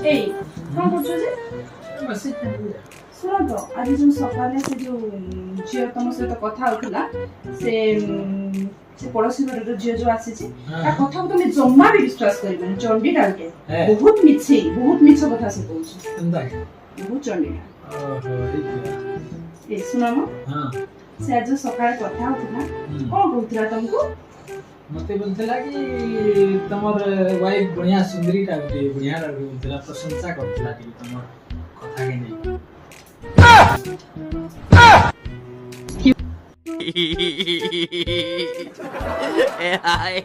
ए कौन कर जे बस सुनो तो आज जो सकाले से जो झियो तुम सहित कथा होता से पड़ोसी घर झील जो आसी कथा को तुम जमा भी विश्वास कर चंडी डालते बहुत मिछ कथा से कहूँ बहुत चंडी ए सुना से आज सकाଳେ कथा होता कौन कहूला तुमको मते बोलथला कि तमर वाइफ बढ़िया सुंदरी टा गुटे बढ़िया बोलथला प्रशंसा करथला कि तमर कथा के नहीं AI